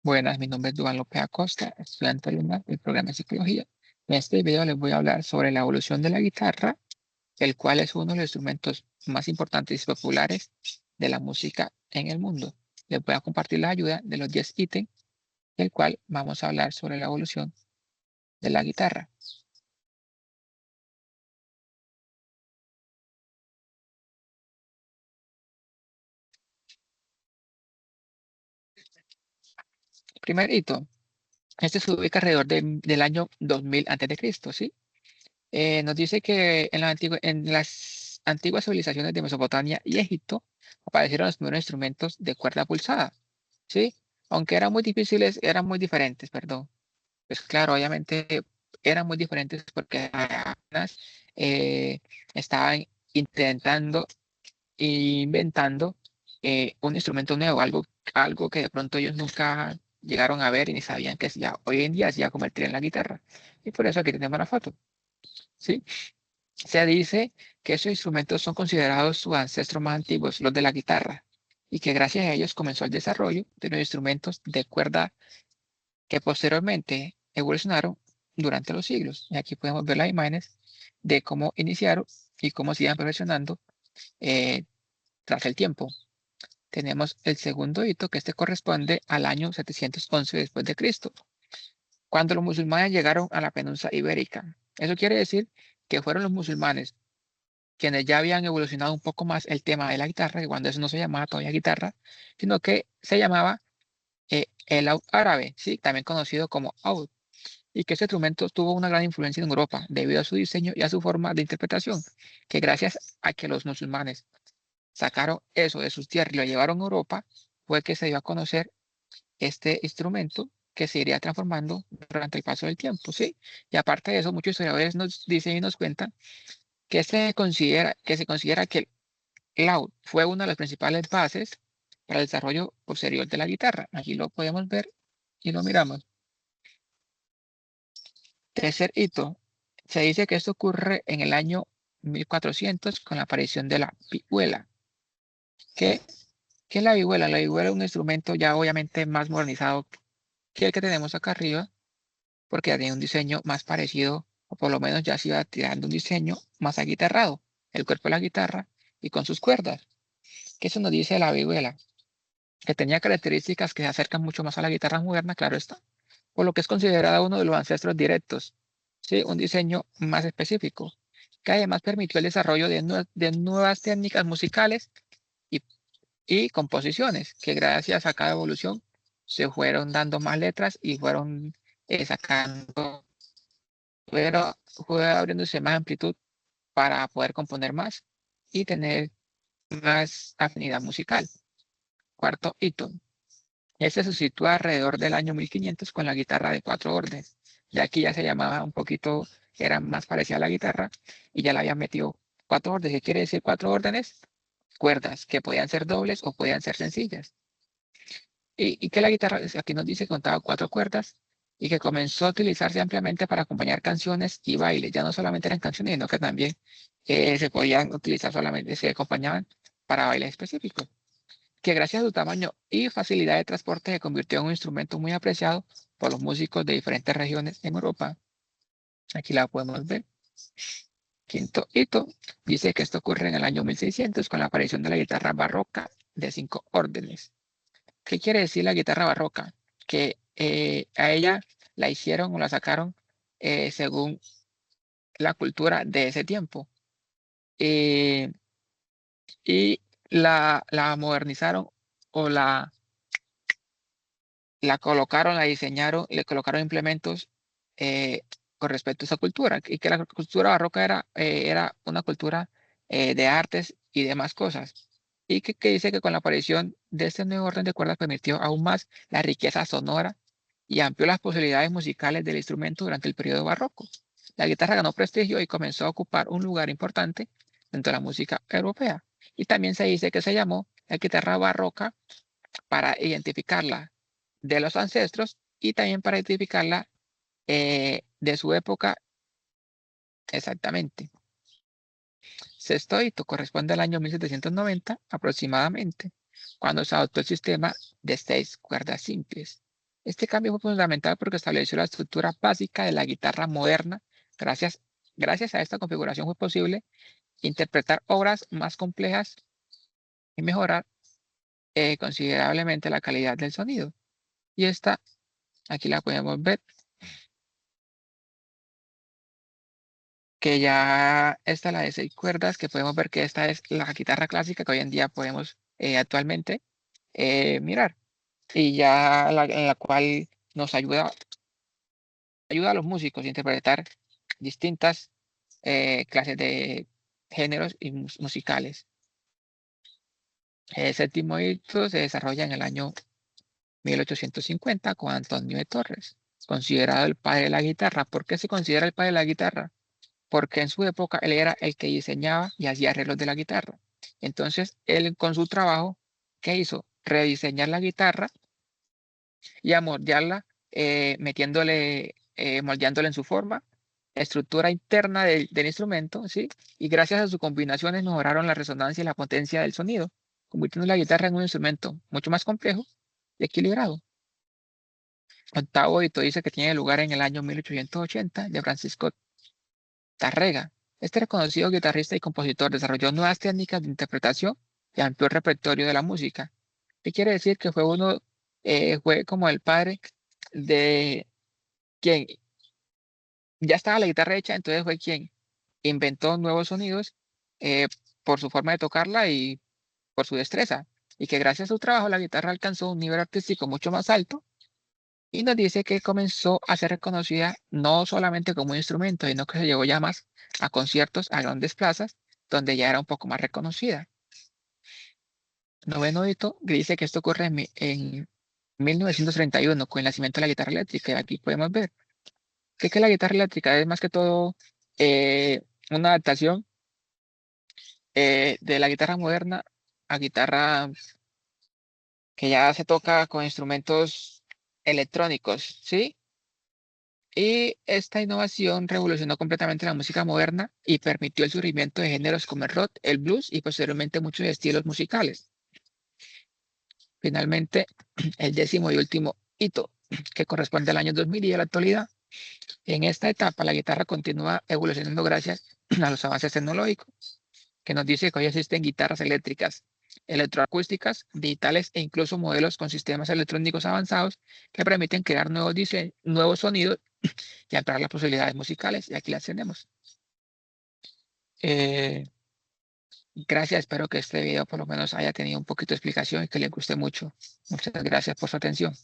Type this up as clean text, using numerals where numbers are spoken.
Buenas, mi nombre es Duván López Acosta, estudiante alumna del programa de Psicología. En este video les voy a hablar sobre la evolución de la guitarra, el cual es uno de los instrumentos más importantes y populares de la música en el mundo. Les voy a compartir la ayuda de los 10 ítems, del cual vamos a hablar sobre la evolución de la guitarra. Primer hito, este se ubica alrededor del año 2000 a.C., ¿sí? Nos dice que en las antiguas civilizaciones de Mesopotamia y Egipto aparecieron los primeros instrumentos de cuerda pulsada, ¿sí? Aunque eran muy diferentes, perdón. Pues claro, obviamente eran muy diferentes porque apenas estaban intentando e inventando un instrumento nuevo, algo que de pronto ellos nunca llegaron a ver y ni sabían que ya hoy en día se iba a convertir en la guitarra. Y por eso aquí tenemos la foto, ¿sí? Se dice que esos instrumentos son considerados sus ancestros más antiguos, los de la guitarra, y que gracias a ellos comenzó el desarrollo de los instrumentos de cuerda que posteriormente evolucionaron durante los siglos. Y aquí podemos ver las imágenes de cómo iniciaron y cómo se iban perfeccionando eh, tras el tiempo. Tenemos el segundo hito, que este corresponde al año 711 después de Cristo, cuando los musulmanes llegaron a la península ibérica. Eso quiere decir que fueron los musulmanes quienes ya habían evolucionado un poco más el tema de la guitarra, que cuando eso no se llamaba todavía guitarra, sino que se llamaba el laúd árabe, ¿sí? También conocido como oud, y que ese instrumento tuvo una gran influencia en Europa debido a su diseño y a su forma de interpretación, que gracias a que los musulmanes sacaron eso de sus tierras y lo llevaron a Europa, fue que se dio a conocer este instrumento que se iría transformando durante el paso del tiempo, ¿sí? Y aparte de eso, muchos historiadores nos dicen y nos cuentan que se considera que el laúd fue una de las principales bases para el desarrollo posterior de la guitarra. Aquí lo podemos ver y lo miramos. Tercer hito. Se dice que esto ocurre en el año 1400 con la aparición de la vihuela. ¿Qué, qué es la vihuela? La vihuela es un instrumento ya obviamente más modernizado que el que tenemos acá arriba, porque ya tiene un diseño más parecido, o por lo menos ya se iba tirando un diseño más aguitarrado, el cuerpo de la guitarra y con sus cuerdas. ¿Qué eso nos dice de la vihuela? Que tenía características que se acercan mucho más a la guitarra moderna, claro está, por lo que es considerada uno de los ancestros directos, ¿sí? Un diseño más específico, que además permitió el desarrollo de nuevas técnicas musicales y, y composiciones, que gracias a cada evolución se fueron dando más letras y fueron sacando, pero fue abriéndose más amplitud para poder componer más y tener más afinidad musical. Cuarto hito. Este se sitúa alrededor del año 1500 con la guitarra de 4 órdenes. Ya aquí ya se llamaba un poquito, era más parecida a la guitarra y ya la habían metido 4 órdenes. ¿Qué quiere decir 4 órdenes? Cuerdas que podían ser dobles o podían ser sencillas. Y que la guitarra, aquí nos dice que contaba 4 cuerdas y que comenzó a utilizarse ampliamente para acompañar canciones y bailes. Ya no solamente eran canciones, sino que también se podían utilizar solamente, se acompañaban para bailes específicos, que gracias a su tamaño y facilidad de transporte se convirtió en un instrumento muy apreciado por los músicos de diferentes regiones en Europa. Aquí la podemos ver. Quinto hito, dice que esto ocurre en el año 1600 con la aparición de la guitarra barroca de 5 órdenes. ¿Qué quiere decir la guitarra barroca? Que a ella la hicieron o la sacaron según la cultura de ese tiempo. Eh, y la modernizaron o la colocaron, la diseñaron, le colocaron implementos eh, con respecto a esa cultura, y que la cultura barroca era una cultura de artes y demás cosas. Y que dice que con la aparición de este nuevo orden de cuerdas permitió aún más la riqueza sonora y amplió las posibilidades musicales del instrumento durante el periodo barroco. La guitarra ganó prestigio y comenzó a ocupar un lugar importante dentro de la música europea. Y también se dice que se llamó la guitarra barroca para identificarla de los ancestros y también para identificarla de su época exactamente. Sexto hito corresponde al año 1790 aproximadamente, cuando se adoptó el sistema de 6 cuerdas simples. Este cambio fue fundamental porque estableció la estructura básica de la guitarra moderna. Gracias a esta configuración fue posible interpretar obras más complejas y mejorar considerablemente la calidad del sonido. Y esta, aquí la podemos ver, que ya esta es la de 6 cuerdas, que podemos ver que esta es la guitarra clásica que hoy en día podemos actualmente mirar. Y ya en la cual nos ayuda a los músicos a interpretar distintas clases de géneros y musicales. El séptimo hito se desarrolla en el año 1850 con Antonio de Torres, considerado el padre de la guitarra. ¿Por qué se considera el padre de la guitarra? Porque en su época él era el que diseñaba y hacía arreglos de la guitarra. Entonces, él con su trabajo, ¿qué hizo? Rediseñar la guitarra y amoldearla, moldeándola en su forma, estructura interna del instrumento, ¿sí? Y gracias a sus combinaciones mejoraron la resonancia y la potencia del sonido, convirtiendo la guitarra en un instrumento mucho más complejo y equilibrado. Octavo hito dice que tiene lugar en el año 1880 de Francisco Tárrega. Este reconocido guitarrista y compositor desarrolló nuevas técnicas de interpretación y amplió el repertorio de la música. ¿Qué quiere decir? Que fue como el padre de quien ya estaba la guitarra hecha, entonces fue quien inventó nuevos sonidos eh, por su forma de tocarla y por su destreza. Y que gracias a su trabajo la guitarra alcanzó un nivel artístico mucho más alto y nos dice que comenzó a ser reconocida no solamente como un instrumento, sino que se llegó ya más a conciertos a grandes plazas, donde ya era un poco más reconocida. Noveno hito dice que esto ocurre en 1931 con el nacimiento de la guitarra eléctrica. Y aquí podemos ver que la guitarra eléctrica es más que todo una adaptación de la guitarra moderna a guitarra que ya se toca con instrumentos electrónicos, ¿sí? Y esta innovación revolucionó completamente la música moderna y permitió el surgimiento de géneros como el rock, el blues y posteriormente muchos estilos musicales. Finalmente, el décimo y último hito, que corresponde al año 2000 y a la actualidad. En esta etapa, la guitarra continúa evolucionando gracias a los avances tecnológicos, que nos dice que hoy existen guitarras eléctricas, electroacústicas, digitales e incluso modelos con sistemas electrónicos avanzados que permiten crear nuevos sonidos y ampliar las posibilidades musicales. Y aquí las tenemos. Eh, Gracias, espero que este video por lo menos haya tenido un poquito de explicación y que les guste mucho. Muchas gracias por su atención.